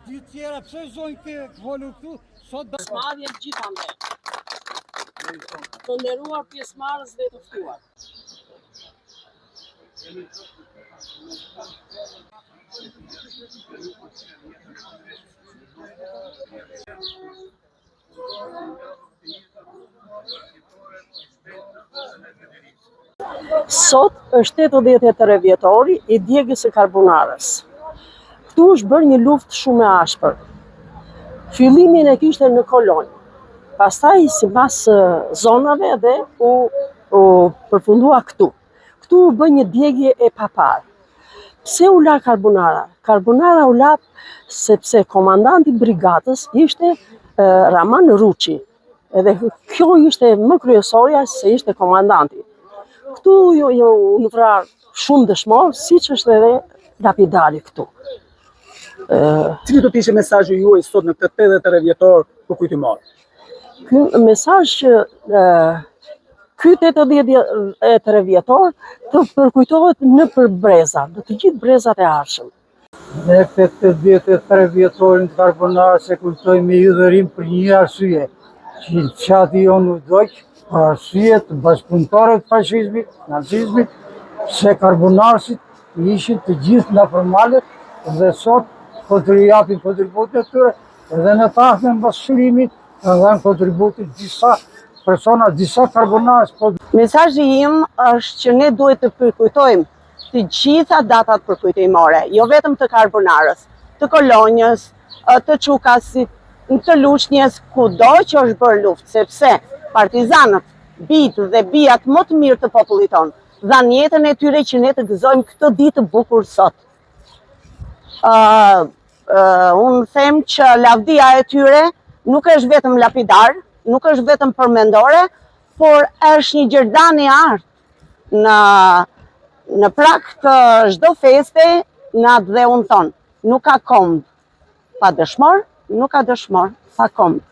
Gjithë tjera, pse zonjë ke volu këtu, sot do... Pjesëmarrje gjithandaj. Të nderuar pjesëmarrës dhe të ftuar. Sot është 83 vjetori i djegjes së Karbonarës. Këtu është bërë një luftë shumë e ashpër. Fillimin e kishte në Kolonjë. Pastaj sipas zonave dhe u përfundua këtu. Këtu u bë një djegje e papar. Pse u la Karbonara? Karbonara u la sepse komandanti i brigadës ishte Raman Ruçi. Edhe kjo ishte më kryesorja se ishte komandanti. Këtu u vrar shumë dëshmorë, siç është edhe lapidari këtu. Cili do të ishte mesazhi juaj sot në këtë 83 vjetor për kujtimor? Ky mesazh që ky 83 vjetor të përkujtohet nëpër breza, në të gjithë brezat e ardhshëm. Ne këtë 83 vjetorin të Karbonarës e kujtoj me hidhërim për një arsye, që qati jonë u doq, për arsye të bashkëpunëtorëve të fashizmit, nacizmit, se Karbonarësit ishin të gjithë nga formalet dhe sot po të japin kontributin e tyre, edhe në tahme në bashkërimit, edhe në kontributin disa persona, disa Karbonarës. Mesazhi im është që ne duhet të përkujtojmë të gjitha datat përkujtimore, jo vetëm të Karbonarës, të Kolonjës, të Çukasit, të Lushnjës, kudo që është bërë luftë, sepse partizanët, bitë dhe bijat më të mirë të popullit tonë, dhanë jetën e tyre që ne të gëzojmë këtë ditë të bukur sot. Unë them që lavdia e tyre nuk është vetëm lapidar, nuk është vetëm përmendore, por është një gjerdan i artë në prak të çdo feste në atë dheun tonë. Nuk ka kombë pa dëshmor, nuk ka dëshmor pa kombë.